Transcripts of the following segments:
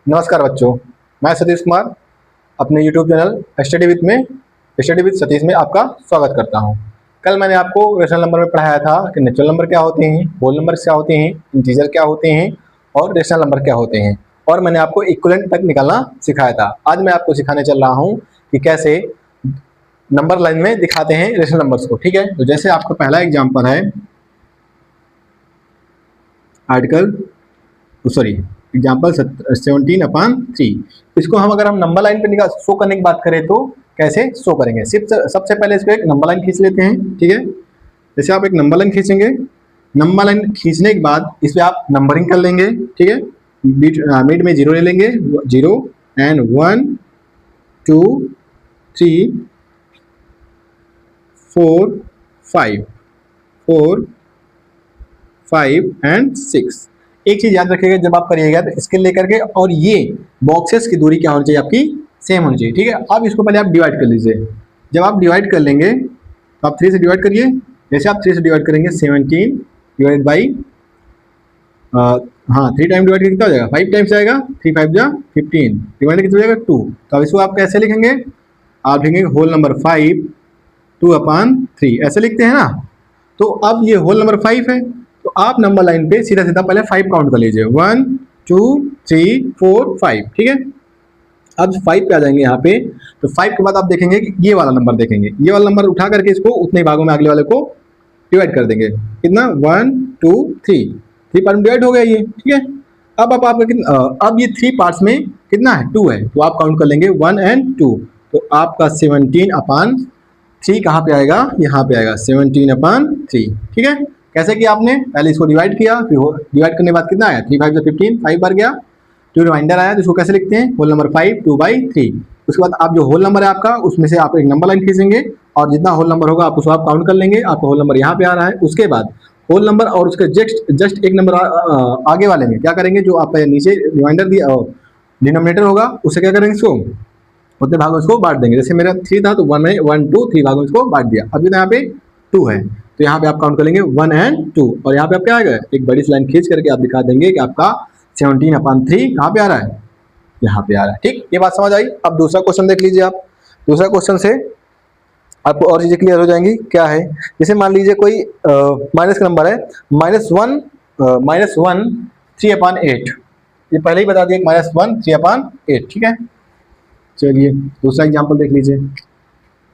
नमस्कार बच्चों, मैं सतीश कुमार अपने YouTube channel study with Satish में आपका स्वागत करता हूं। कल मैंने आपको रेशनल नंबर में पढ़ाया था कि नेचुरल नंबर क्या होते हैं, होल नंबर क्या होते हैं, इंटीजर क्या होते हैं और रेशनल नंबर क्या होते हैं, और मैंने आपको इक्विवेलेंट तक निकालना सिखाया था। आज मैं आपको सिखाने चल रहा हूँ कि कैसे नंबर लाइन में दिखाते हैं रेशनल नंबर्स को। ठीक है, तो जैसे आपका पहला एग्जाम्पल है आर्टिकल सॉरी एग्जाम्पल 17/3। इसको हम अगर हम नंबर लाइन पे निकाल शो करने की बात करें तो कैसे शो करेंगे। सिर्फ सबसे पहले इसको एक नंबर लाइन खींच लेते हैं। ठीक है, जैसे आप एक नंबर लाइन खींचेंगे, नंबर लाइन खींचने के बाद इस पे आप नंबरिंग कर लेंगे। ठीक है, मिड में 0 ले लेंगे, 0 एंड 1 2 3 4 5 4 5 एंड 6। एक चीज याद रखिएगा जब आप करिएगा तो इसके लेकर के और ये बॉक्सेस की दूरी क्या होनी चाहिए, आपकी सेम होनी चाहिए। ठीक है, अब इसको पहले आप डिवाइड कर लीजिए। जब आप डिवाइड कर लेंगे तो आप 3 से डिवाइड करिए। जैसे आप 3 से डिवाइड करेंगे 17 डिवाइड बाई 3 टाइम डिवाइड कितना हो जाएगा, 5 टाइम्स आएगा, 3 5 जा 15, डिवाइड कितना हो जाएगा 2। तो अब इसको आप कैसे लिखेंगे, आप लिखेंगे होल नंबर 5 2/3 ऐसे लिखते हैं ना। तो अब ये होल नंबर 5 है, तो आप नंबर लाइन पे सीधा सीधा पहले 5 काउंट कर लीजिए, 1 2 3 4 5। ठीक है, अब 5 पे आ जाएंगे यहाँ पे, तो 5 के बाद आप देखेंगे कि ये वाला नंबर देखेंगे, ये वाला नंबर उठा करके इसको उतने भागों में अगले वाले को डिवाइड कर देंगे। कितना, 1 2 3 पार्ट में डिवाइड हो गया ये। ठीक है, अब आप अब ये 3 पार्ट्स में कितना है, 2 है, तो आप काउंट कर लेंगे 1 एंड 2। तो आपका 17/3 कहाँ पे आएगा, यहाँ पे आएगा 17/3। ठीक है, कैसे किया आपने, पहले इसको डिवाइड किया, फिर डिवाइड करने के बाद कितना आया, 3 5 से 15, 5 बार गया, 2 रिमाइंडर आया, तो इसको कैसे लिखते हैं, होल नंबर 5 2/3। उसके बाद आप जो होल नंबर है आपका उसमें से आप एक नंबर लाइन खींचेंगे और जितना होल नंबर होगा आप उसको आप काउंट कर लेंगे। आपका होल नंबर यहाँ पे आ रहा है। उसके बाद होल नंबर और उसके जस्ट एक नंबर आगे वाले में क्या करेंगे, जो आपका नीचे रिमाइंडर दिया डिनोमिनेटर होगा उससे क्या करेंगे, इसको उतने भागों इसको बांट देंगे। जैसे मेरा 3 था तो 1 2 3 भागों इसको बांट दिया। अभी यहाँ पे 2 है, तो यहाँ पे आप काउंट कर लेंगे 1 एंड 2, और यहाँ पे आप क्या आएगा, एक बड़ी सी लाइन खींच करके आप दिखा देंगे कि आपका 17/3 कहाँ पे आ रहा है, यहाँ पे आ रहा है। ठीक, ये बात समझ आई। अब दूसरा क्वेश्चन देख लीजिए आप। दूसरा क्वेश्चन से आपको और चीजें क्लियर हो जाएंगी। क्या है, जैसे मान लीजिए कोई माइनस का नंबर है, -1 3/8। ये पहले ही बता दिया, -1 3/8। ठीक है, चलिए दूसरा एग्जाम्पल देख लीजिए,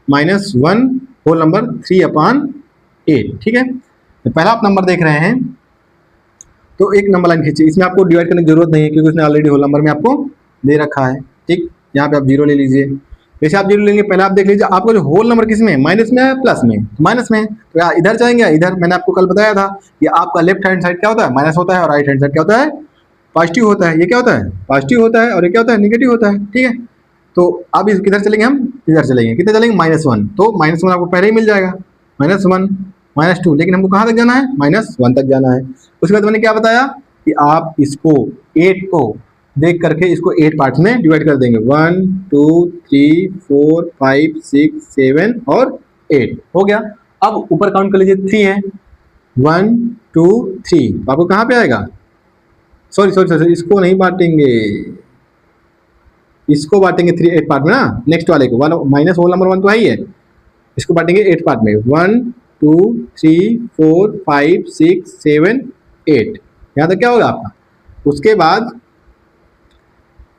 -1 होल नंबर 3/8। ठीक है, तो पहला आप नंबर देख रहे हैं तो एक नंबर लाइन खींचिए। इसमें आपको डिवाइड करने की जरूरत नहीं है क्योंकि उसने ऑलरेडी होल नंबर में आपको दे रखा है। ठीक, यहाँ पे आप 0 ले लीजिए। जैसे आप 0 लेंगे, पहले आप देख लीजिए आपको जो होल नंबर किस में है, माइनस में है प्लस में, माइनस में। तो यहाँ इधर जाएंगे, इधर मैंने आपको कल बताया था कि आपका लेफ्ट हैंड साइड क्या होता है, माइनस होता है, और राइट हैंड साइड क्या होता है, पॉजिटिव होता है। ये क्या होता है, पॉजिटिव होता है, और ये क्या होता है, निगेटिव होता है। ठीक है, तो अब किधर चलेंगे, हम इधर चलेंगे, कितने चलेंगे, -1। तो -1 आपको पहले ही मिल जाएगा, -1 -2, लेकिन हमको कहाँ तक जाना है, -1 तक जाना है। उसके बाद मैंने क्या बताया कि आप इसको 8 को देख करके इसको 8 पार्ट्स में डिवाइड कर देंगे, 1 2 3 4 5 6 7 और 8 हो गया। अब ऊपर काउंट कर लीजिए, 3 है, 1 2 3, तो आपको कहाँ पे आएगा, सॉरी इसको नहीं बांटेंगे, इसको बांटेंगे 8 पार्ट में ना, नेक्स्ट वाले को, माइनस होल नंबर 1 तो है ही है, इसको बांटेंगे 8 पार्ट में, 1 2 3 4 5 6 7 8। यहाँ तक क्या होगा आपका। उसके बाद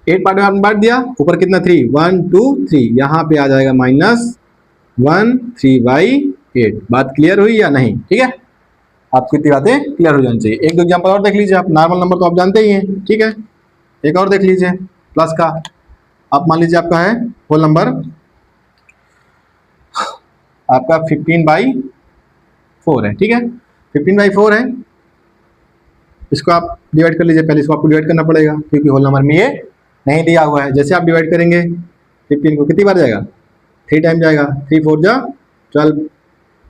8 पार्ट में आपने बांट दिया, ऊपर कितना 3, 1 2 3, यहाँ पे आ जाएगा -1 3/8। बात क्लियर हुई या नहीं, ठीक है, आपको इतनी बातें क्लियर हो जानी चाहिए। एक दो एग्जाम्पल और देख लीजिए आप। नॉर्मल नंबर तो आप जानते ही हैं, ठीक है, एक और देख लीजिए प्लस का। आप मान लीजिए आपका है होल नंबर आपका 15/4 है। ठीक है, 15/4 है, इसको आप डिवाइड कर लीजिए। पहले इसको आपको डिवाइड करना पड़ेगा क्योंकि होल नंबर में ये नहीं दिया हुआ है। जैसे आप डिवाइड करेंगे 15 को कितनी बार जाएगा, 3 टाइम जाएगा, 3 4 जा 12,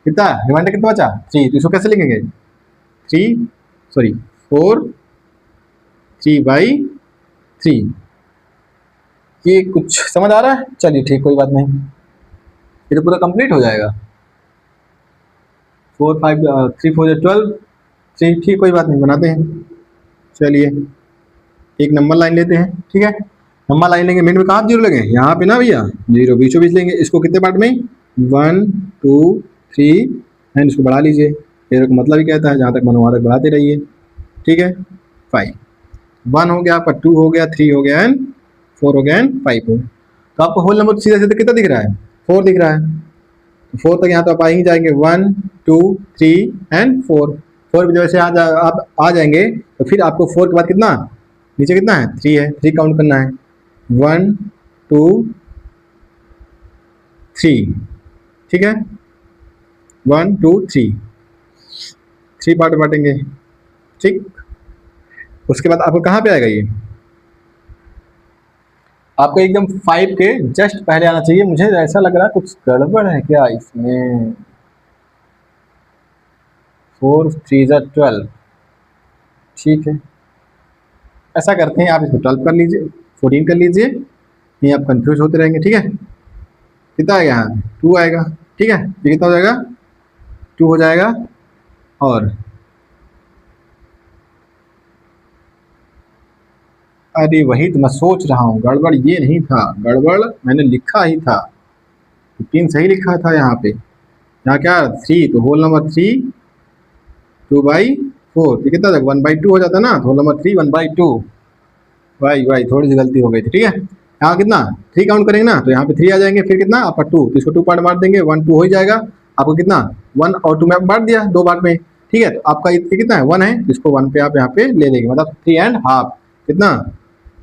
कितना रिमाइंडर कितना बचा 3। तो इसको कैसे लिखेंगे, 4 3/3। ये कुछ समझ आ रहा है, चलिए ठीक, कोई बात नहीं, ये तो पूरा कंप्लीट हो जाएगा। 4 5 3 4 12, ठीक, कोई बात नहीं, बनाते हैं। चलिए एक नंबर लाइन लेते हैं, ठीक है। नंबर लाइन लेंगे, मिनट में कहाँ जीरो लगे, यहाँ पे ना भैया, जीरो बीचों बीच लेंगे। इसको कितने पार्ट में, 1 2 3 एंड इसको बढ़ा लीजिए। एरो का मतलब ही कहता है जहाँ तक मन वहाँ तक बढ़ाते रहिए, ठीक है। 5 1 हो गया आपका, 2 हो गया, 3 हो गया एंड 4 हो गया एंड 5 हो। तो आपको होल नंबर सीधे सीधे कितना दिख रहा है, 4 दिख रहा है। तो 4 तक यहाँ तो आप आ ही जाएंगे, 1 2 3 एंड 4। 4 जब से आप आ जाएंगे तो फिर आपको 4 के बाद कितना, नीचे कितना है, 3 है, 3 काउंट करना है, 1 2 3, ठीक है। 1 2 3 3 पार्ट बांटेंगे, ठीक। उसके बाद आपको कहाँ पे आएगा ये, आपको एकदम 5 के जस्ट पहले आना चाहिए। मुझे ऐसा लग रहा है कुछ गड़बड़ है क्या इसमें। 4 3 12, ठीक है। ऐसा करते हैं, आप इसको 12 कर लीजिए, 14 कर लीजिए, ये आप कंफ्यूज होते रहेंगे, ठीक है। कितना आएगा यहाँ, 2 आएगा, ठीक है। ये कितना हो जाएगा, 2 हो जाएगा। और अरे वही तो मैं सोच रहा हूँ, गड़बड़ ये नहीं था, गड़बड़ मैंने लिखा ही था, 15 सही लिखा था यहाँ पे। यहाँ क्या 3, तो होल नंबर 3 2/4, ये कितना था 1/2 हो जाता ना, तो होल नंबर 3 1/2। भाई थोड़ी सी गलती हो गई थी, ठीक है। यहाँ कितना 3 काउंट करेंगे ना, तो यहाँ पे 3 आ जाएंगे, फिर कितना आपका 2, तो इसको 2 पार्ट बांट देंगे, 1 2 हो ही जाएगा। आपको कितना 1 और 2 में बांट दिया, 2 पार्ट में, ठीक है। तो आपका ये कितना है 1 है, इसको 1 पे आप यहाँ पे ले लेंगे, मतलब 3 एंड हाफ, कितना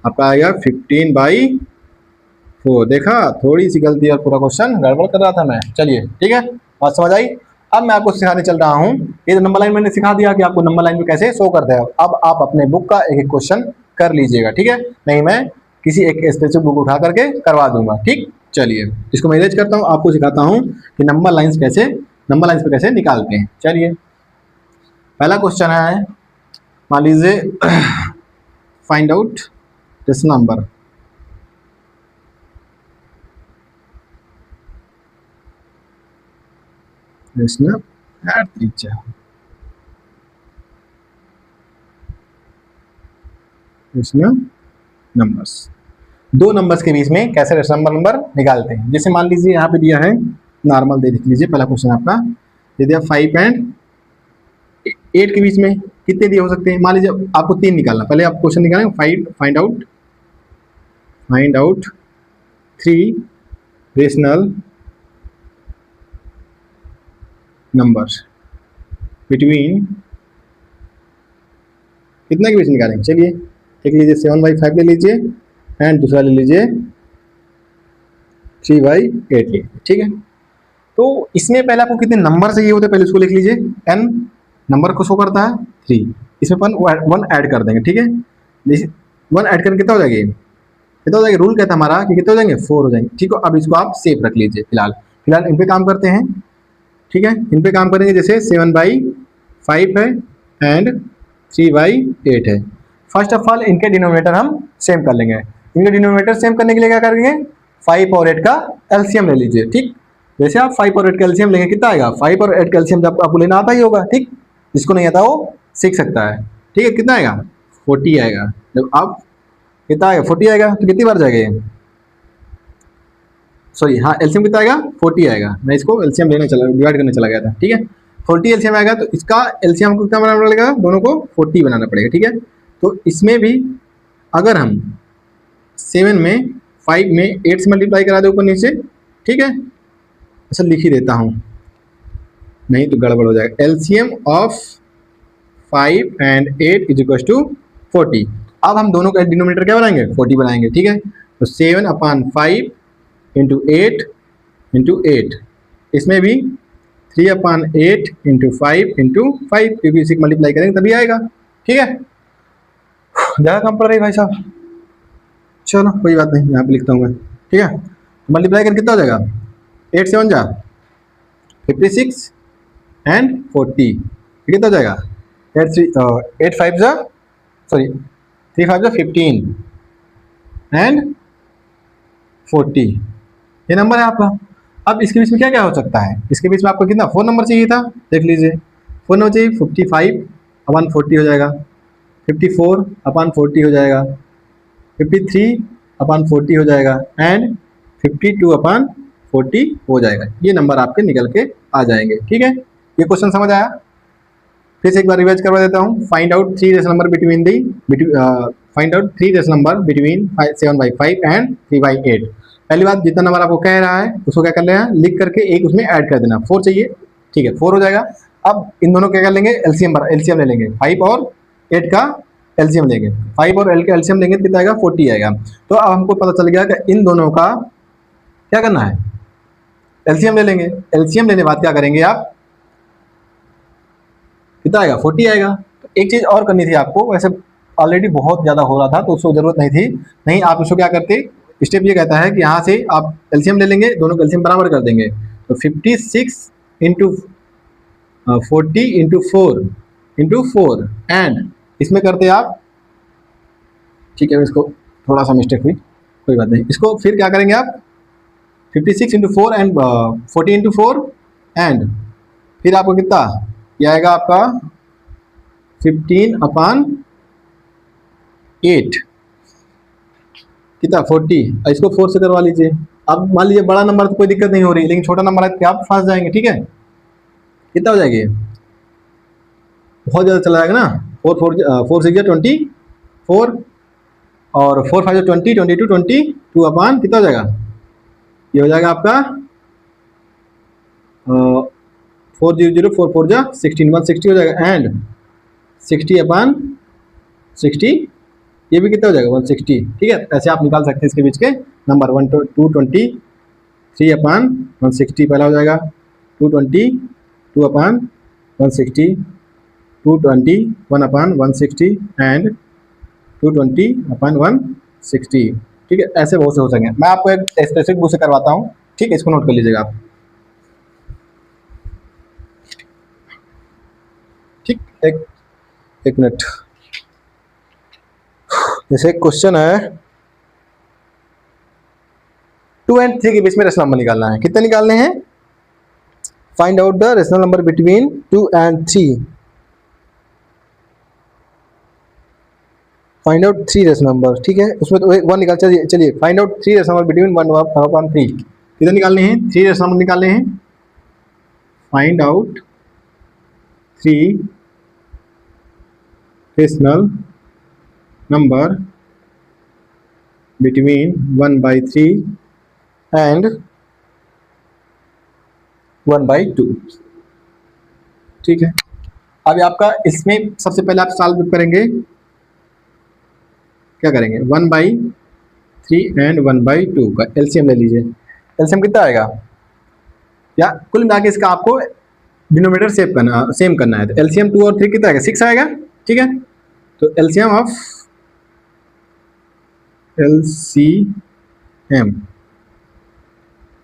आपका आएगा 15/4। देखा, थोड़ी सी गलती और पूरा क्वेश्चन गड़बड़ कर रहा था मैं। चलिए ठीक है, बात समझ आई। अब मैं आपको सिखाने चल रहा हूँ, ये नंबर लाइन मैंने सिखा दिया कि आपको नंबर लाइन में कैसे शो करते हैं। अब आप अपने बुक का एक एक क्वेश्चन कर लीजिएगा, ठीक है। नहीं मैं किसी एक स्पेसिफिक बुक उठा करके करवा दूंगा, ठीक। चलिए इसको मैं इरेज करता हूँ, आपको सिखाता हूँ कि नंबर लाइन्स पे कैसे निकालते हैं। चलिए पहला क्वेश्चन है, मान लीजिए फाइंड आउट दिस नंबर। इसमें ऐड त्रिज्या, इसमें नंबर्स, दो नंबर्स के बीच में कैसे नंबर निकालते हैं। जैसे मान लीजिए यहाँ पे दिया है, नॉर्मल दे देख लीजिए, पहला क्वेश्चन आपका दे दिया 5 एंड 8 के बीच में कितने दिए हो सकते हैं। मान लीजिए आपको 3 निकालना, पहले आप क्वेश्चन निकालेंगे, find out 3 rational numbers between, कितना के बीच निकालेंगे। चलिए एक लीजिए 7/5 ले लीजिए एंड दूसरा ले लीजिए 3/8 ले, ठीक है। तो इसमें पहले आपको कितने नंबर चाहिए होते हैं, पहले उसको लिख लीजिए। n नंबर को शो करता है 3, इसमें अपन 1 ऐड कर देंगे, ठीक है। जैसे 1 ऐड करके कितना हो जाएगा, कितना हो जाएगा, रूल कहता है हमारा कि कितने हो जाएंगे 4 हो जाएंगे, ठीक है। अब इसको आप सेफ रख लीजिए, फिलहाल इन पे काम करते हैं, ठीक है। इन पे काम करेंगे, जैसे 7/5 है एंड 3/8 है। फर्स्ट ऑफ ऑल इनके डिनोमिनेटर हम सेम कर लेंगे। इनके डिनोमिनेटर सेम करने के लिए क्या करेंगे, 5 और 8 का एलसीएम ले लीजिए, ठीक। जैसे आप 5 और 8 का एलसीएम लेंगे, कितना आएगा, 5 और 8 का एलसीएम जब आपको लेना आता ही होगा, ठीक। जिसको नहीं आता वो सीख सकता है, ठीक है। कितना आएगा 40 आएगा। जब आप कितना आएगा 40 आएगा, तो कितनी बार जाएगा ये, सॉरी हाँ एलसीएम कितना आएगा 40 आएगा। मैं इसको एलसीएम लेने चला, डिवाइड करने चला गया था, ठीक है। 40 एलसीएम आएगा, तो इसका एलसीएम को कितना बनाना पड़ेगा, दोनों को 40 बनाना पड़ेगा, ठीक है। तो इसमें भी अगर हम 7 में 5 में 8 से मल्टीप्लाई करा दे ऊपर नीचे, ठीक है। अच्छा लिख ही देता हूँ, नहीं तो गड़बड़ हो जाएगा। LCM of 5 and 8 is equal to 40। अब हम दोनों का डिनोमिनेटर क्या बनाएंगे, 40 बनाएंगे, ठीक है। तो 7/5 इंटू 8, इसमें भी 3/8 इंटू 5 इंटू 5, क्योंकि इसी मल्टीप्लाई करेंगे तभी आएगा, ठीक है। ज़्यादा कम पड़ रही भाई साहब, चलो कोई बात नहीं, यहाँ पे लिखता हूँ मैं, ठीक है। तो मल्टीप्लाई करके कितना हो जाएगा, 8 7 जा 56 एंड 40, कितना हो जाएगा 8 5 जा, सॉरी 3 5 जा 15 एंड 40, ये नंबर है आपका। अब इसके बीच में क्या क्या हो सकता है, इसके बीच में आपको कितना 4 नंबर चाहिए था, देख लीजिए 4 नंबर चाहिए, 55/40 हो जाएगा, 54/40 हो जाएगा, 53/40 हो जाएगा एंड 52/40 हो जाएगा। ये नंबर आपके निकल के आ जाएंगे। ठीक है, ये क्वेश्चन समझ आया? फिर से एक बार रिवाइज करवा देता हूँ। Find out three rational number between the find out three rational number between 7/5 and 3/8। पहली बात, जितना नंबर आपको कह रहा है उसको क्या कर लेना है, लिख करके एक उसमें ऐड कर देना। 4 चाहिए, ठीक है, 4 हो जाएगा। अब इन दोनों क्या कर लेंगे, एलसीएम ले लेंगे। 5 और 8 का एलसीएम लेंगे। 5 और 8 का एलसीएम लेंगे तो कितना आएगा, 40 आएगा। तो अब हमको पता चल गया कि इन दोनों का क्या करना है, एलसीएम ले लेंगे। एलसीएम लेने के बाद क्या करेंगे आप, कितना आएगा, 40 आएगा। तो एक चीज़ और करनी थी आपको, वैसे ऑलरेडी बहुत ज़्यादा हो रहा था तो उसको ज़रूरत नहीं थी। नहीं, आप उसको क्या करते, स्टेप ये कहता है कि यहाँ से आप एलसीएम ले लेंगे, दोनों का एलसीएम बराबर कर देंगे। तो 56 इंटू 40 इंटू फोर एंड इसमें करते आप, ठीक है, इसको थोड़ा सा मिस्टेक हुई, कोई बात नहीं। इसको फिर क्या करेंगे आप, 56 इंटू 4 एंड 40 इंटू 4 एंड फिर आपको कितना ये आएगा आपका 15/8 कितना 40। इसको 4 से करवा लीजिए। अब मान लीजिए बड़ा नंबर तो कोई दिक्कत नहीं हो रही, लेकिन छोटा नंबर है तो आप फंस जाएंगे। ठीक है, कितना हो जाएगी, बहुत ज़्यादा चला जाएगा ना। 4 6 24 और 4 5 20 22 22 अपान कितना हो जाएगा, ये हो जाएगा आपका 4 0 0 4 4 16 160 हो जाएगा एंड 60/60 ये भी कितना हो जाएगा 160। ठीक है, ऐसे आप निकाल सकते हैं इसके बीच के नंबर। 223/160 पहला हो जाएगा, 220/160, 221/160 एंड 220/160। ठीक है, ऐसे बहुत से हो सकेंगे। मैं आपको एक स्पेसिफिक बुक से करवाता हूँ। ठीक है, इसको नोट कर लीजिएगा आप। ठीक, एक मिनट। जैसे एक क्वेश्चन है 2 और 3 के बीच में रेशनल नंबर निकालना है। कितने निकालने हैं, find out the rational number between 2 और 3। Find out 3 rational number. ठीक है, उसमें तो एक 1 निकाल, चलिए find out 3 rational number between 1 और 3। कितने निकालने हैं, 3 रेशनल नंबर निकालने हैं। Find out 3 rational number between 1/3 and 1/2। ठीक है, अब आपका इसमें सबसे पहले आप सॉल्व करेंगे, क्या करेंगे, 1/3 एंड 1/2 का एलसीएम ले लीजिए। एलसीएम कितना आएगा, या कुल मिला के इसका आपको डिनोमिनेटर सेम करना है। तो एलसीएम 2 और 3 कितना आएगा, 6 आएगा। ठीक है, तो एलसीएम ऑफ एलसीएम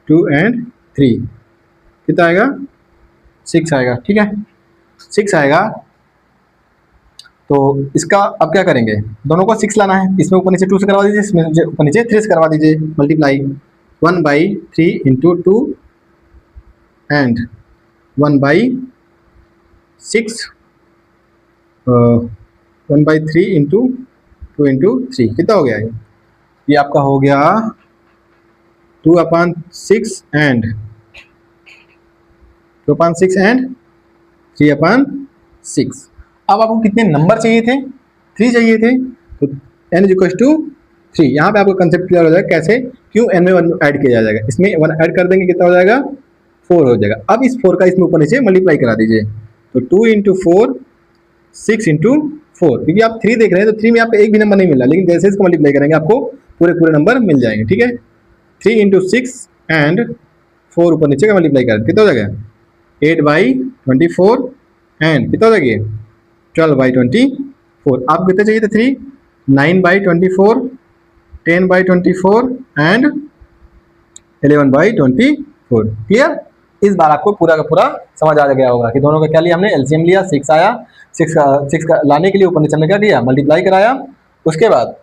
2 और 3 कितना आएगा, 6 आएगा। ठीक है, 6 आएगा। तो इसका अब क्या करेंगे, दोनों को 6 लाना है। इसमें ऊपर नीचे 2 से करवा दीजिए, इसमें ऊपर नीचे 3 से करवा दीजिए। Multiply 1/3 into 2 and 1/6 1/3 into 2 into 3 कितना हो गया है, ये आपका हो गया 2/6 एंड 3/6। अब आपको कितने नंबर चाहिए थे, 3 चाहिए थे। तो n = 3। यहाँ पे आपको कंसेप्ट क्लियर हो जाएगा कैसे, क्यों n में 1 ऐड किया जाएगा। इसमें 1 ऐड कर देंगे, कितना हो जाएगा, 4 हो जाएगा। अब इस 4 का इसमें ऊपर नीचे मल्टीप्लाई करा दीजिए। तो 2 इंटू 4 6 इंटू 4, क्योंकि आप 3 देख रहे हैं तो 3 में आपको एक भी नंबर नहीं मिल रहा, लेकिन जैसे इसको मल्टीप्लाई करेंगे आपको पूरे नंबर मिल जाएंगे। ठीक है, 3 इंटू 6 एंड 4 ऊपर नीचे का मल्टीप्लाई करें, कितना हो जाएगा, 8/24 एंड कितना हो जाएगा, 12/24। आप कितने चाहिए थे, 3, 9/24, 10/24 एंड 11/24। क्लियर, इस बार आपको पूरा का पूरा समझ आ गया होगा कि दोनों का क्या लिया हमने, एलसीएम लिया, 6 आया। 6 का लाने के लिए ऊपर नीचे हमने क्या किया, मल्टीप्लाई कराया। उसके बाद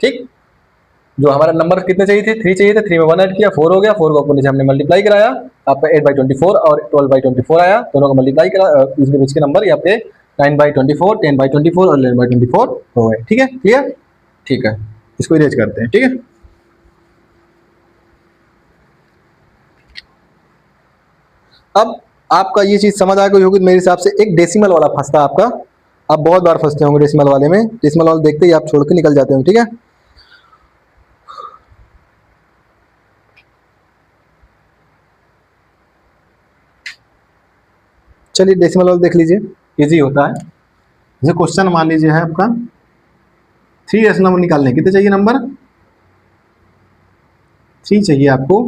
ठीक, जो हमारा नंबर कितने चाहिए थे, 3 चाहिए थे, 3 में 1 ऐड किया, 4 हो गया। 4 का ऊपर नीचे हमने मल्टीप्लाई कराया, आपका 8/24 और 12/24 आया। दोनों का मल्टीप्लाई करा, इसके बीच के नंबर ये आपके 9/24, 10/24 और 11/24 हो गए। ठीक है, क्लियर, ठीक है। इसको इरेज करते हैं, ठीक है। अब आपका ये चीज समझ आ गई होगी मेरे हिसाब से। एक डेसिमल वाला फंसता आपका, आप बहुत बार फंसते होंगे डेसिमल वाले में। डेसिमल वाला देखते ही आप छोड़ के निकल जाते होंगे, ठीक है। चलिए डेसिमल वाला देख लीजिए, इजी होता है। जैसे क्वेश्चन मान लीजिए है आपका 3 रेशनल नंबर निकालने, कितने चाहिए नंबर? 3 चाहिए आपको।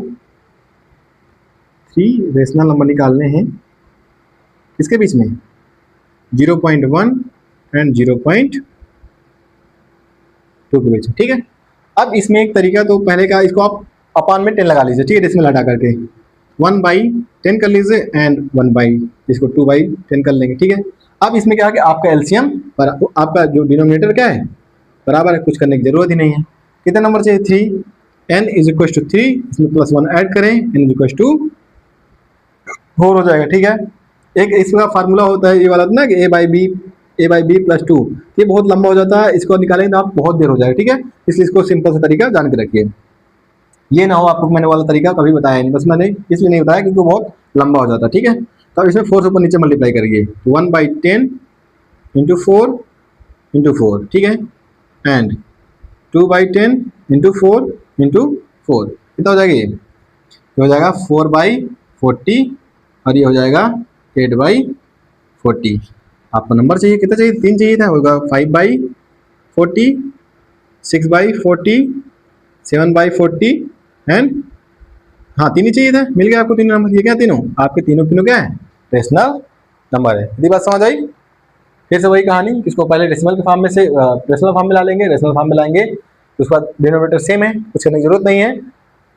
3 रेशनल नंबर निकालने हैं, किसके बीच में? 0.1 एंड 0.2 के बीच में, ठीक है। अब इसमें एक तरीका, तो पहले का इसको आप अपान में 10 लगा लीजिए, ठीक है, डेसिमल हटा करके 1/10 कर लीजिए एंड 1 इसको 2/10 कर लेंगे, ठीक है। अब इसमें क्या है कि आपका एलसीएम पर आपका जो डिनोमिनेटर क्या है, बराबर है, कुछ करने की जरूरत ही नहीं है। कितना नंबर चाहिए? 3। n इज इक्वल टू 3, इसमें +1 ऐड करें, n इज इक्वल टू 4 हो जाएगा, ठीक है। एक इसका फार्मूला होता है ये वाला ना कि a/b + 2, ये बहुत लंबा हो जाता है, इसको निकालेंगे तो आप बहुत देर हो जाएगा, ठीक है। इसलिए इसको सिंपल सा तरीका जान के रखिए, ये ना हो आपको मैंने वाला तरीका कभी बताया नहीं, बस मैंने इसलिए नहीं बताया क्योंकि बहुत लंबा हो जाता है, ठीक है। तो अब इसमें 4 से ऊपर नीचे मल्टीप्लाई करिए, 1/10 इंटू 4, ठीक है, एंड 2/10 इंटू 4 कितना हो जाएगा? ये हो जाएगा 4/40 और ये हो जाएगा 8/40। आपको नंबर चाहिए, कितना चाहिए? 3 चाहिए था, होगा 5/40, 6/40, 7/40 एंड हाँ 3 ही चाहिए था, मिल गया आपको 3 नंबर। ये क्या तीनों आपके तीनों क्या है? रेशनल नंबर है। यदि बात समझ आई? फिर से वही कहानी, किसको पहले रेशनल के फॉर्म में से रेशनल फॉर्म में ला लेंगे, रेशनल फॉर्म में लाएंगे तो उसके बाद डिनोमिनेटर सेम है, कुछ करने की जरूरत नहीं है।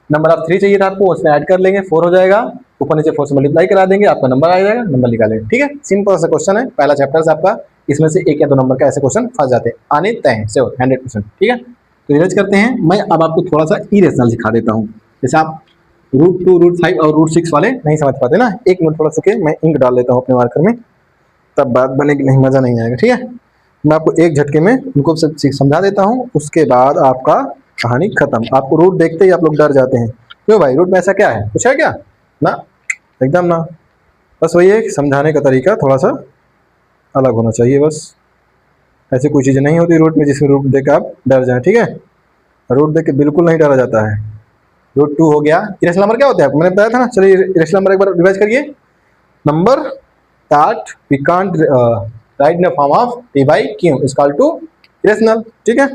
नंबर ऑफ 3 चाहिए था आपको, उसमें ऐड कर लेंगे, 4 हो जाएगा, ऊपर नीचे 4 से मल्टीप्लाई करा देंगे, आपका नंबर आ जाएगा, नंबर निकालेंगे, ठीक है। सिंपल सा क्वेश्चन है, पहला चैप्टर से आपका, इसमें से 1 या 2 नंबर का ऐसे क्वेश्चन फंस जाते हैं, आने तय है, श्योर 100%, ठीक है। तो रिवाइज करते हैं। मैं अब आपको थोड़ा सा इरेशनल सिखा देता हूँ। जैसे आप √2, √5 और √6 वाले नहीं समझ पाते ना, 1 मिनट थोड़ा सा मैं इंक डाल लेता हूँ अपने मार्कर में, तब बात बनेगी, नहीं मजा नहीं आएगा, ठीक है। मैं आपको एक झटके में उनको सब समझा देता हूँ, उसके बाद आपका कहानी खत्म। आपको रूट देखते ही आप लोग डर जाते हैं, क्यों भाई? रूट में ऐसा क्या है, कुछ है क्या? ना, एकदम ना। बस वही है, समझाने का तरीका थोड़ा सा अलग होना चाहिए, बस। ऐसी कोई चीज़ नहीं होती रूट में जिसमें रूट देख के आप डर जाए, ठीक है। रूट देख के बिल्कुल नहीं डरा जाता है। √2 हो गया। इरेशनल नंबर क्या होता है, मैंने बताया था ना। चलिए इरेशनल नंबर एक बार रिवाइज करिए। Number that we can't write in the form of p/q is called to irrational, ठीक है।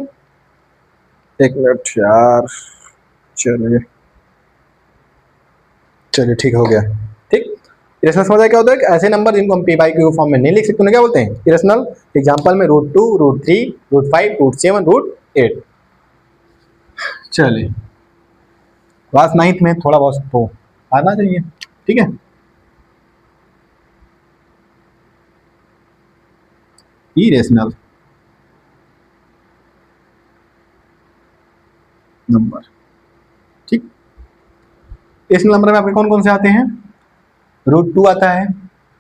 1 मिनट यार, चलिए ठीक हो गया, ठीक। इरेशनल समझ क्या होता है कि ऐसे नंबर जिनको हम p/q फॉर्म में नहीं लिख सकते, उन्हें क्या बोलते हैं? इरेशनल। एग्जांपल में √2, √3, √5, √7, √8। चलिए क्लास 9th में थोड़ा बहुत तो आना चाहिए, ठीक है। इरेशनल नंबर, ठीक। इरेशनल नंबर में आपके कौन कौन से आते हैं? √2 आता है,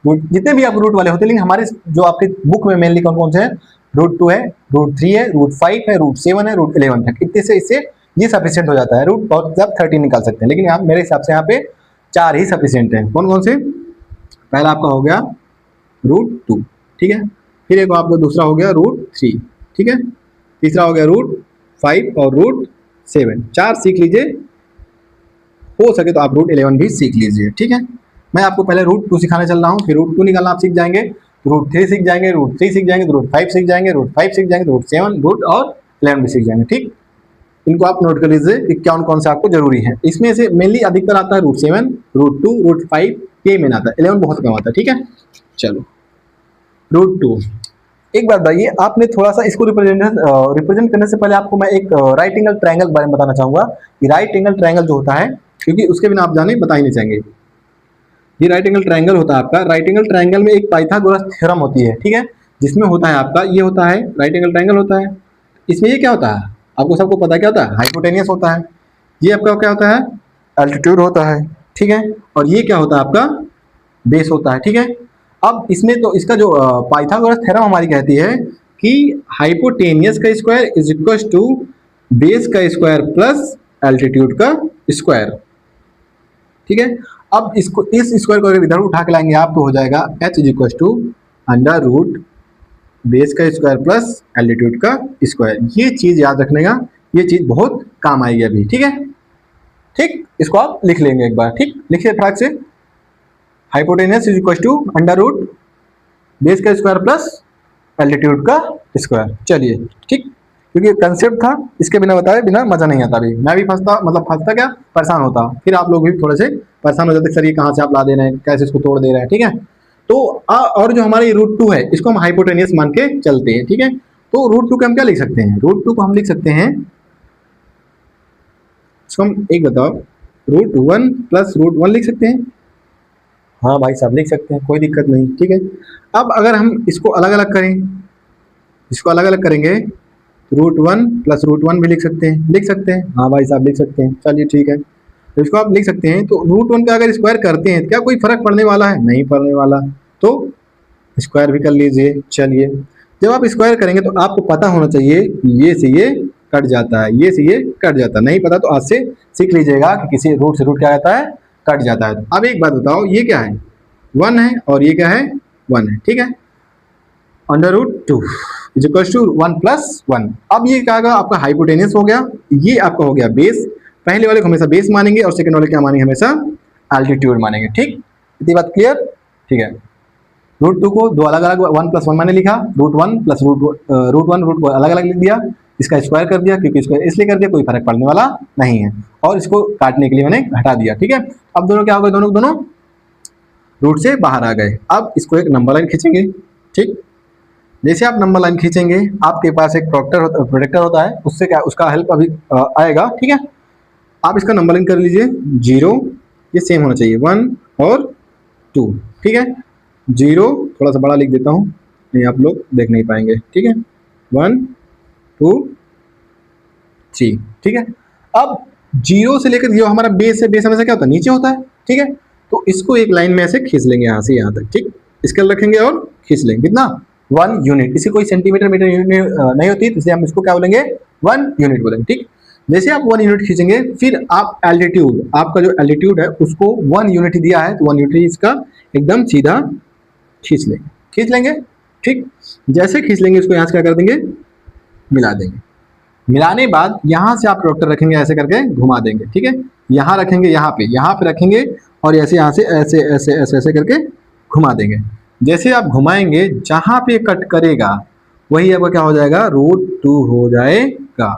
जितने भी आप रूट वाले होते हैं, लेकिन हमारे जो आपके बुक में मेनली कौन कौन से हैं? √2 है, √3 है, √5 है, √7 है, √11 है। इतने से इससे ये सफिशिएंट हो जाता है। रूट बहुत आप 13 निकाल सकते हैं, लेकिन आप मेरे हिसाब से यहाँ पे 4 ही सफिशिएंट है। कौन कौन से? पहला आपका हो गया √2, ठीक है। फिर एक आपका दूसरा हो गया √3, ठीक है। तीसरा हो गया √5 और √7। 4 सीख लीजिए, हो सके तो आप √11 भी सीख लीजिए, ठीक है। मैं आपको पहले √2 सिखाने चल रहा हूँ, फिर √2 निकालना आप सीख जाएंगे, √3 सीख जाएंगे, √3 सीख जाएंगे, √5 सीख जाएंगे, √5 सीख जाएंगे, √7, और 11 भी सीख जाएंगे, ठीक। इनको आप नोट कर लीजिए कि कौन कौन सा आपको जरूरी है। इसमें से मेनली अधिकतर आता है √7, √2, √5, यही मेन आता है। 11 बहुत कम आता है, ठीक है। चलो √2, एक बात बताइए, आपने थोड़ा सा इसको रिप्रेजेंट करने से पहले आपको मैं एक राइट एंगल ट्रायंगल के बारे में बताना चाहूंगा कि राइट एंगल ट्रायंगल जो होता है, क्योंकि उसके बिना आप जाने बता ही नहीं चाहेंगे। ये राइट एंगल ट्रायंगल होता है आपका। राइट एंगल ट्रायंगल में एक पाइथागोरस थ्योरम होती है, ठीक है, जिसमें होता है आपका ये होता है राइट एंगल ट्रायंगल होता है। इसमें ये क्या होता है, आपको सबको पता क्या होता है? हाइपोटेनियस होता है। ये आपका क्या होता है? एल्टीट्यूड होता है, ठीक है। और ये क्या होता है? आपका बेस होता है, ठीक है। अब इसमें तो इसका जो पाइथागोरस थ्योरम हमारी कहती है कि हाइपोटेनियस का square is equal to base का स्क्वायर प्लस एल्टीट्यूड का स्क्वायर, ठीक है। अब इसको इस स्क्वायर को अगर इधर उठा के लाएंगे आप तो हो जाएगा h is equal to under root base का स्क्वायर प्लस एल्टीट्यूड का स्क्वायर। ये चीज याद रखने का, ये चीज बहुत काम आएगी अभी, ठीक है। ठीक, इसको आप लिख लेंगे एक बार, ठीक, लिखिए फटाक से। Hypotenuse is equal to under root base का स्क्वायर प्लस एल्टीट्यूड का स्क्वायर। चलिए, ठीक, क्योंकि कंसेप्ट था, इसके बिना बताए बिना मजा नहीं आता। अभी मैं भी फंसता क्या, परेशान होता, फिर आप लोग भी थोड़े से परेशान हो जाते, सर ये कहाँ से आप ला दे रहे हैं, कैसे इसको तोड़ दे रहे हैं, ठीक है। तो और जो हमारे रूट 2 है इसको हम हाइपोटेनियस मान के चलते हैं, ठीक है। तो रूट 2 को हम क्या लिख सकते हैं, रूट 2 को हम लिख सकते हैं, इसको हम एक बताओ, रूट 1 प्लस रूट 1 लिख सकते हैं। हाँ भाई साहब लिख सकते हैं, कोई दिक्कत नहीं, ठीक है। अब अगर हम इसको अलग अलग करें, इसको अलग अलग करेंगे, रूट 1 प्लस रूट 1 भी लिख सकते हैं, हाँ भाई साहब लिख सकते हैं, चलिए ठीक है। तो इसको आप लिख सकते हैं। तो रूट 1 का अगर स्क्वायर करते हैं क्या कोई फर्क पड़ने वाला है, नहीं पड़ने वाला, तो स्क्वायर भी कर लीजिए। चलिए, जब आप स्क्वायर करेंगे तो आपको पता होना चाहिए ये से ये कट जाता है, ये से ये कट जाता है, नहीं पता तो आज से सीख लीजिएगा कि किसी रूट से रूट क्या रहता है, कट जाता है। अब एक बात बताओ, ये क्या है, 1 है और ये क्या है, 1 है, ठीक है। Under root 2 is equal to 1 plus 1। अब ये क्या होगा, आपका हाइपोटेनियस हो गया, ये आपका हो गया बेस। पहले वाले को हमेशा बेस मानेंगे और सेकंड वाले क्या मानेंगे, हमेशा एल्टीट्यूड मानेंगे, ठीक। इतनी बात क्लियर, ठीक है। रूट 2 को दो अलग अलग 1 प्लस 1 मैंने लिखा, रूट 1 प्लस रूट 1 रूट को अलग अलग लिख दिया, इसका स्क्वायर कर दिया, क्योंकि स्क्वायर इसलिए कर दिया कोई फर्क पड़ने वाला नहीं है, और इसको काटने के लिए मैंने घटा दिया, ठीक है। अब दोनों क्या हो गए, दोनों रूट से बाहर आ गए। अब इसको एक नंबर लाइन खींचेंगे, ठीक। जैसे आप नंबर लाइन खींचेंगे आपके पास एक प्रोडक्टर होता है, उससे क्या उसका हेल्प अभी आएगा, ठीक है। आप इसका नंबर लाइन कर लीजिए, 0, ये सेम होना चाहिए 1 और 2, ठीक है। 0 थोड़ा सा बड़ा लिख देता हूँ, नहीं आप लोग देख नहीं पाएंगे, ठीक है। 1 2 3, ठीक है। अब 0 से लेकर जो हमारा बेस है, बेस हमेशा क्या होता है, नीचे होता है, ठीक है। तो इसको एक लाइन में ऐसे खींच लेंगे यहाँ से यहाँ तक, ठीक। स्केल रखेंगे और खींच लेंगे, कितना, 1 यूनिट। इसी कोई सेंटीमीटर मीटर यूनिट नहीं होती, इसलिए हम इसको क्या बोलेंगे, 1 यूनिट बोलेंगे, ठीक। जैसे आप 1 यूनिट खींचेंगे, फिर आप एल्टीट्यूड, आपका जो एल्टीट्यूड है उसको 1 यूनिट ही दिया है, तो 1 यूनिट इसका एकदम सीधा खींच लेंगे, ठीक। जैसे खींच लेंगे इसको यहाँ से क्या कर देंगे, मिला देंगे। मिलाने बाद यहाँ से आप प्रोडक्टर रखेंगे, ऐसे करके घुमा देंगे, ठीक है। यहाँ रखेंगे, यहाँ पे रखेंगे, और ऐसे यहाँ से ऐसे ऐसे ऐसे ऐसे करके घुमा देंगे। जैसे आप घुमाएंगे, जहाँ पे कट करेगा वही आपका क्या हो जाएगा, रूट 2 हो जाएगा,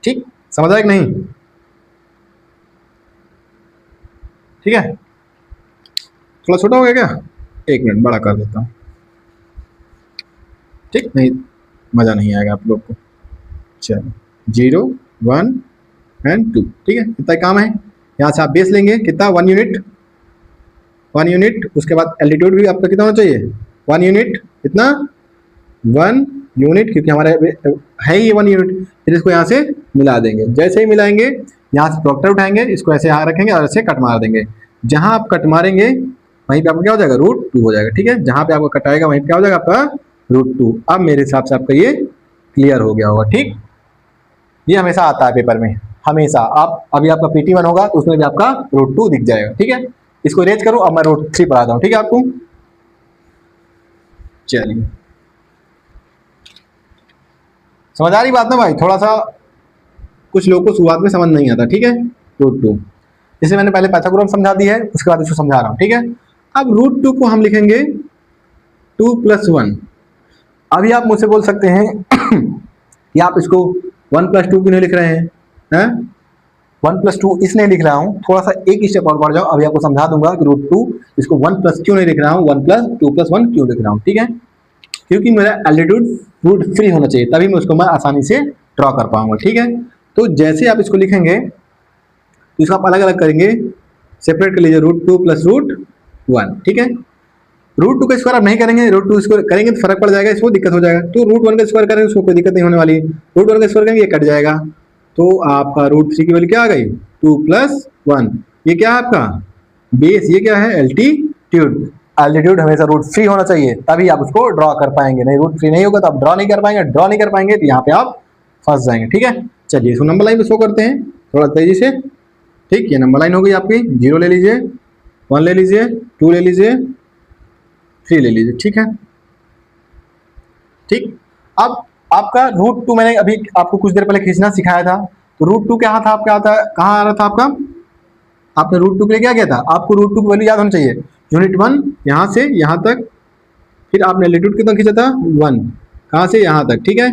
ठीक। समझ आया कि नहीं, ठीक है। थोड़ा छोटा हो गया क्या, एक मिनट बड़ा कर देता हूँ, ठीक, नहीं मजा नहीं आएगा आप लोग को। चलो, 0 1 एंड 2, ठीक है। कितना काम है, यहाँ से आप बेस लेंगे, कितना, 1 यूनिट, 1 यूनिट। उसके बाद एल्टीट्यूड भी आपका कितना होना चाहिए, 1 यूनिट, कितना, 1 यूनिट, क्योंकि हमारे है ही 1 यूनिट। फिर इसको यहाँ से मिला देंगे, जैसे ही मिलाएंगे यहाँ से प्रोडक्टर उठाएंगे, इसको ऐसे यहाँ रखेंगे और ऐसे कट मार देंगे। जहाँ आप कट मारेंगे वहीं पे आपका क्या हो जाएगा, रूट 2 हो जाएगा, ठीक है। जहाँ पे आपको कटाएगा वहीं पे क्या हो जाएगा, आपका रूट 2। अब मेरे हिसाब से आपका ये क्लियर हो गया होगा, ठीक। ये हमेशा आता है पेपर में, हमेशा। आप अभी आपका PT1 होगा तो उसमें भी आपका रूट 2 दिख जाएगा, ठीक है। इसको रेज करो, अब मैं रूट 3 पढ़ाता हूँ, ठीक है आपको। चलिए, समझ आ रही बात ना भाई, थोड़ा सा कुछ लोगों को शुरुआत में समझ नहीं आता, ठीक है। रूट 2 जैसे मैंने पहले पाइथागोरस समझा दी है, उसके बाद इसको समझा रहा हूँ, ठीक है। अब रूट 2 को हम लिखेंगे 2 प्लस 1। अभी आप मुझसे बोल सकते हैं कि आप इसको 1 प्लस 2 क्यों नहीं लिख रहे हैं, 1 प्लस 2 इसलिए लिख रहा हूँ, थोड़ा सा एक स्टेप और बढ़ जाओ, अभी आपको समझा दूंगा कि रूट 2 इसको 1 प्लस क्यों नहीं लिख रहा हूँ, 1 प्लस 2 प्लस 1 क्यों लिख रहा हूँ, ठीक है। क्योंकि मेरा एल्टीट्यूड रूट फ्री होना चाहिए, तभी मैं उसको मैं आसानी से ड्रॉ कर पाऊंगा, ठीक है। तो जैसे आप इसको लिखेंगे तो इसको आप अलग अलग करेंगे, सेपरेट कर लीजिए, रूट 2 प्लस रूट 1, ठीक है। रूट 2 का स्क्वायर आप नहीं करेंगे, रूट 2 स्क्वायर करेंगे तो फर्क पड़ जाएगा, इसको दिक्कत हो जाएगा। तो रूट 1 का स्क्वायर करेंगे उसको कोई दिक्कत नहीं होने वाली, रूट 1 का स्क्वायर करेंगे ये कट जाएगा। तो आपका रूट 3 की वैल्यू क्या आ गई, 2 प्लस 1। ये क्या है आपका बेस, ये क्या है एल्टीट्यूड। एल्टीट्यूड हमेशा रूट फ्री होना चाहिए, तभी आप उसको ड्रॉ कर पाएंगे, नहीं रूट फ्री नहीं होगा तो आप ड्रॉ नहीं कर पाएंगे, ड्रॉ नहीं कर पाएंगे तो यहाँ पे आप फंस जाएंगे। ठीक है, चलिए इसको नंबर लाइन पे शो करते हैं थोड़ा तेजी से। ठीक, ये नंबर लाइन हो गई आपकी, 0 ले लीजिए, 1 ले लीजिए, 2 ले लीजिए, 3 ले लीजिए। ठीक है, ठीक। अब आपका रूट 2 मैंने अभी आपको कुछ देर पहले खींचना सिखाया था, तो रूट 2 क्या था आपका, आता कहाँ आ रहा था आपका, आपने रूट 2 के लिए क्या किया था, आपको रूट 2 की वैल्यू याद होनी चाहिए। यूनिट 1 यहाँ से यहाँ तक, फिर आपने एल्टीट्यूड कितना खींचा था 1, कहाँ से यहाँ तक। ठीक है,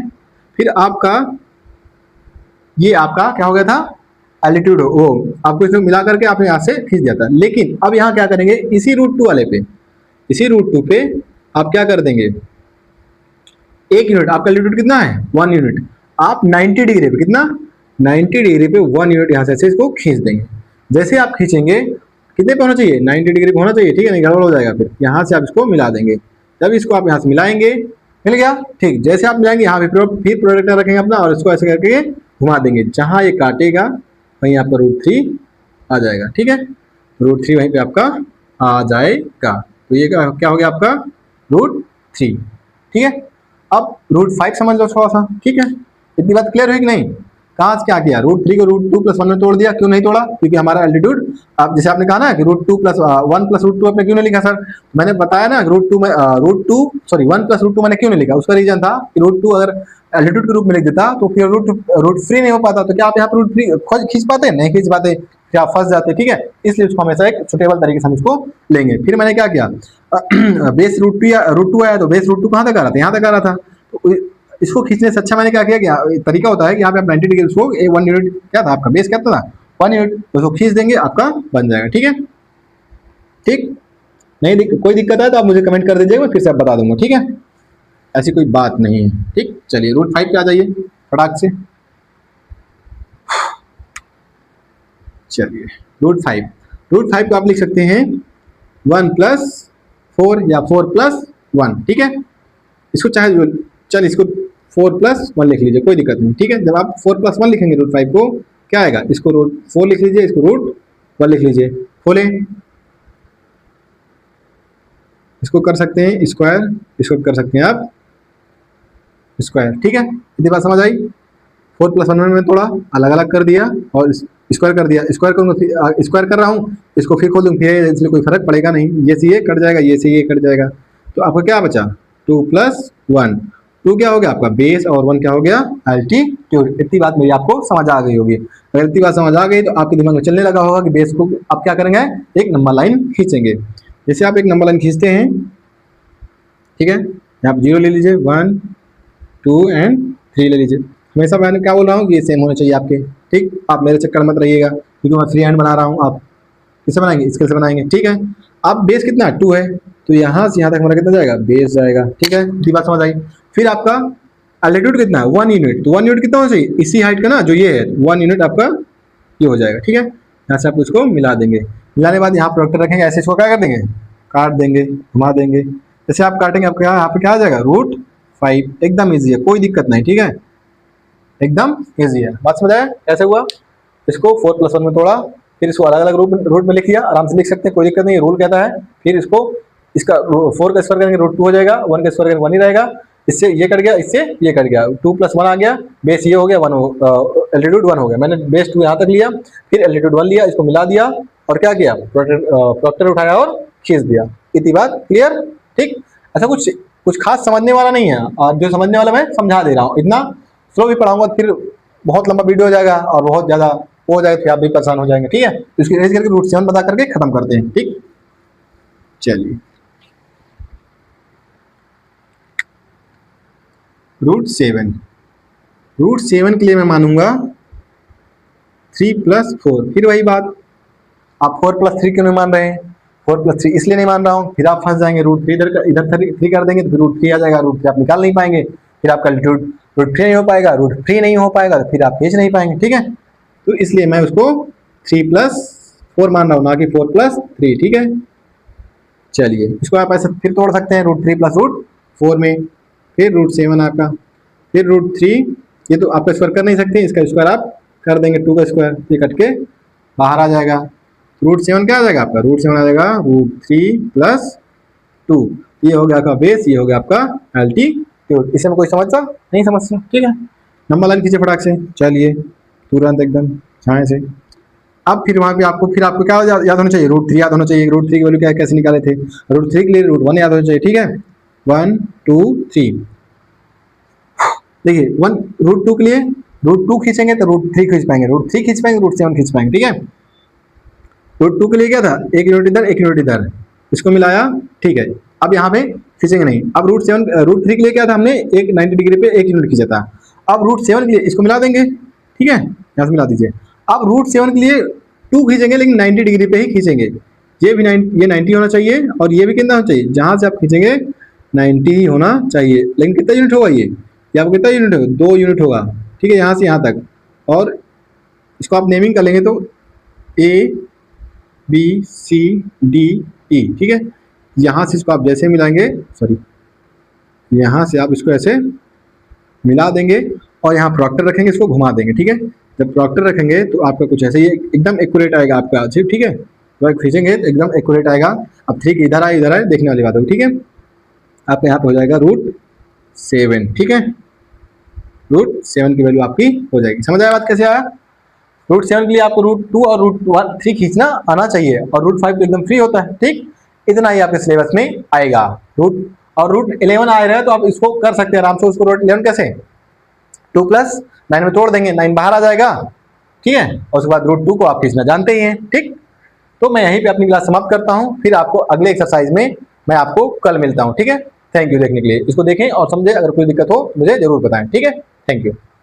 फिर आपका ये आपका क्या हो गया था, एल्टीट्यूड वो आपको इसमें मिला करके आपने यहाँ से खींच दिया था। लेकिन अब यहाँ क्या करेंगे, इसी रूट 2 वाले पे, इसी रूट 2 पे आप क्या कर देंगे, 1 यूनिट, आपका एल्टीट्यूड कितना है 1 यूनिट, आप 90 डिग्री पे, कितना 90 डिग्री पे 1 यूनिट यहाँ से इसको खींच देंगे। जैसे आप खींचेंगे कितने पे होना चाहिए, 90 डिग्री पे होना चाहिए। ठीक है, नहीं गड़बड़ हो जाएगा, फिर यहाँ से आप इसको मिला देंगे। जब इसको आप यहाँ से मिलाएंगे, मिल गया। ठीक, जैसे आप मिलाएंगे यहाँ फिर प्रोडक्टर रखेंगे अपना और इसको ऐसे करके घुमा देंगे, जहाँ ये काटेगा वहीं आपका रूट 3 आ जाएगा। ठीक है, रूट 3 वहीं पे आपका आ जाएगा। तो ये क्या हो गया आपका रूट 3। ठीक है, अब रूट 5 समझ लो थोड़ा सा। ठीक है, इतनी बात क्लियर हुई कि नहीं। कहाँ से क्या किया, रूट 3 को रूट 2 + 1 में तोड़ दिया। क्यों नहीं तोड़ा, क्योंकि हमारा एल्टीट्यूड, आप जैसे आपने कहा ना कि रूट 2 + 1 + रूट 2 आपने क्यों नहीं लिखा सर, मैंने बताया ना रूट 2 में 1 + रूट 2 मैंने क्यों नहीं लिखा, उसका रीजन था कि रूट 2 अगर एल्टीट्यूड के रूप में लिख देता तो फिर रूट फ्री नहीं हो पाता। तो क्या आप यहाँ पर रूट 3 खींच पाते, नहीं खींच पाते, फिर आप फंस जाते। ठीक है, इसलिए उसको हमेशा एक सुटेबल तरीके से हम इसको लेंगे। फिर मैंने क्या किया, बेस रूट 2 आया, तो बेस रूट 2 कहाँ तक आ रहा था, यहाँ तक आ रहा था। तो इसको खींचने से अच्छा मैंने क्या किया कि तरीका होता है कि यहाँ पे आप 90 डिग्री उसको 1 यूनिट, क्या था आपका बेस क्या था 1 यूनिट, तो उसको खींच देंगे, आपका बन जाएगा। ठीक है, ठीक, नहीं कोई दिक्कत है तो आप मुझे कमेंट कर दीजिएगा, मैं फिर से आप बता दूंगा। ठीक है, ऐसी कोई बात नहीं है। ठीक, चलिए रूट 5 पे आ जाइए फटाक से। चलिए रूट 5 को आप लिख सकते हैं 1 + 4 या 4 + 1। ठीक है, इसको चाहे चल इसको 4 + 1 लिख लीजिए, कोई दिक्कत नहीं। ठीक है, जब आप 4 + 1 लिखेंगे रूट 5 को, क्या आएगा, इसको रूट 4 लिख लीजिए, इसको रूट 1 लिख लीजिए, खोलें, इसको कर सकते हैं स्क्वायर, इसको कर सकते हैं आप स्क्वायर। ठीक है, इतनी बात समझ आई। 4 + 1 में थोड़ा अलग अलग कर दिया और स्क्वायर कर दिया, स्क्वायर करूँगा, स्क्वायर कर रहा हूँ, इसको फिर खोल दूँ, फिर इसलिए कोई फर्क पड़ेगा नहीं, ये से ये कट जाएगा, ये से ये कट जाएगा, तो आपको क्या बचा 2 + 1। 2 क्या हो गया आपका बेस और 1 क्या हो गया एल्टीट्यूड। इतनी बात मेरी आपको समझ आ गई होगी। अगर इतनी बात समझ आ गई तो आपके दिमाग में चलने लगा होगा कि बेस को आप क्या करेंगे, एक नंबर लाइन खींचेंगे। जैसे आप एक नंबर लाइन खींचते हैं, ठीक है, आप 0 ले लीजिए, 1 2 एंड 3 ले लीजिए। हमेशा मैंने क्या बोल रहा हूँ कि ये सेम होने चाहिए आपके। ठीक, आप मेरे चक्कर मत रहिएगा, क्योंकि मैं फ्री हैंड बना रहा हूँ, आप किससे बनाएंगे, स्केल से बनाएंगे। ठीक है, अब बेस कितना 2 है, तो यहाँ से यहाँ तक हमारा कितना जाएगा, बेस जाएगा। ठीक है, ये बात समझ आई। फिर आपका एल्टीट्यूड कितना है 1 यूनिट, तो 1 यूनिट कितना होना चाहिए, इसी हाइट का ना जो ये है 1 यूनिट आपका ये हो जाएगा। ठीक है, यहाँ से आप इसको मिला देंगे, मिलाने के बाद यहाँ प्रोडक्टर रखेंगे, ऐसे इसको क्या कर देंगे, काट देंगे, घुमा देंगे। जैसे आप काटेंगे आपका यहाँ पे क्या आ जाएगा रूट 5। एकदम ईजी है, कोई दिक्कत नहीं। ठीक है, एकदम ईजी है। बात समझ आया कैसे हुआ। इसको 4 + 1 में तोड़ा, फिर इसको अलग अलग रूट में लिख लिया, आराम से लिख सकते हैं, कोई दिक्कत नहीं, रूल कहता है। फिर इसको इसका 4 का स्क्वायर करेंगे रूट 2 हो जाएगा, 1 का स्क्वायर करेंगे 1 ही रहेगा, इससे ये कट गया, इससे ये कट गया, 2 + 1 आ गया, बेस ये हो गया, एल्टीट्यूड 1 हो गया। मैंने बेस 2 यहाँ तक लिया, फिर एल्टीट्यूड 1 लिया, इसको मिला दिया और क्या किया, प्रोट्रैक्टर उठाया और खींच दिया। इतनी बात क्लियर। ठीक, ऐसा कुछ खास समझने वाला नहीं है, और जो समझने वाला मैं समझा दे रहा हूँ। इतना स्लो भी पढ़ाऊंगा फिर बहुत लंबा वीडियो हो जाएगा और बहुत ज़्यादा हो जाएगा, फिर आप भी परेशान हो जाएंगे। ठीक है, तो इसकी रेंज करके रूट 7 बता करके खत्म करते हैं। ठीक, चलिए रूट 7 के लिए मैं मानूंगा 3 + 4। फिर वही बात, आप 4 + 3 क्यों नहीं मान रहे हैं, 4 + 3 इसलिए नहीं मान रहा हूँ, फिर आप फंस जाएंगे। रूट 3 इधर 3 कर देंगे तो फिर रूट 3 आ जाएगा, रूट 3 आप निकाल नहीं पाएंगे, फिर आपका एल्टीट्यूड रूट 3 नहीं हो पाएगा, रूट 3 नहीं हो पाएगा तो फिर आप खींच नहीं पाएंगे। ठीक है, तो इसलिए मैं उसको 3 + 4 मान रहा हूँ, ना कि 4 + 3। ठीक है, चलिए इसको आप ऐसे फिर तोड़ सकते हैं, रूट 3 + रूट 4 में, फिर रूट 7 आपका, फिर रूट 3, ये तो आपका स्क्वायर कर नहीं सकते, इसका स्क्वायर आप कर देंगे, 2 का स्क्वायर, ये कट के बाहर आ जाएगा। रूट 7 क्या आ जाएगा आपका, रूट 7 आ जाएगा रूट 3 + 2। ये हो गया आपका बेस, ये हो गया आपका एल्टीट्यूड। इसमें कोई समझता नहीं समझता। ठीक है, नंबर लाइन खींचे फटाक से, चलिए तुरंत एकदम छाए से। अब फिर वहाँ पे आपको क्या याद होना चाहिए, √3 याद होना चाहिए। √3 की वैल्यू क्या कैसे निकाले थे, √3 के लिए √1 याद होना चाहिए, ठीक है। 1 2 3, देखिए 1 √2 के लिए √2 खींचेंगे तो √3 खींच पाएंगे, √3 खींच पाएंगे, √7 खींच पाएंगे, ठीक है। √2 के लिए क्या था, एक यूनिट इधर एक यूनिट इधर, इसको मिलाया, ठीक है। अब यहाँ पे खींचेंगे नहीं। अब √3 के लिए क्या था, हमने एक 90 डिग्री पे एक यूनिट खींचा था। अब √7 के लिए इसको मिला देंगे, ठीक है, यहाँ से मिला दीजिए। अब √7 के लिए 2 खींचेंगे, लेकिन 90 डिग्री पे ही खींचेंगे। ये 90 होना चाहिए और ये भी कितना होना चाहिए, जहाँ से आप खींचेंगे 90 ही होना चाहिए। लेकिन कितना यूनिट होगा ये आपको कितना यूनिट होगा, 2 यूनिट होगा, ठीक है, यहाँ से यहाँ तक। और इसको आप नेमिंग कर लेंगे तो ABCDE, ठीक है। यहाँ से इसको आप जैसे मिलाएंगे, सॉरी, यहाँ से आप इसको ऐसे मिला देंगे और यहाँ प्रॉक्टर रखेंगे, इसको घुमा देंगे, ठीक है। जब प्रॉक्टर रखेंगे तो आपका कुछ ऐसे ही एकदम एक्यूरेट आएगा आपका, ठीक है। तो खींचेंगे तो एकदम एक्यूरेट आएगा। अब 3 की इधर आए देखने वाली बात होगी, ठीक है। आपके यहाँ पे हो जाएगा √7, ठीक है। √7 की वैल्यू आपकी हो जाएगी। समझ आया बात कैसे आया। √7 के लिए आपको √2 और √3 खींचना आना चाहिए और √5 तो एकदम फ्री होता है, ठीक। इतना ही आपके सिलेबस में आएगा। और √11 आ रहा है तो आप इसको कर सकते हैं आराम से। उसको √11 कैसे, 2 + 9 में तोड़ देंगे, 9 बाहर आ जाएगा, ठीक है। और उसके बाद √2 को आप खींचना जानते ही हैं, ठीक। तो मैं यहीं पे अपनी क्लास समाप्त करता हूँ, फिर आपको अगले एक्सरसाइज में मैं आपको कल मिलता हूँ, ठीक है। थैंक यू देखने के लिए। इसको देखें और समझें, अगर कोई दिक्कत हो मुझे जरूर बताएं, ठीक है। Thank you.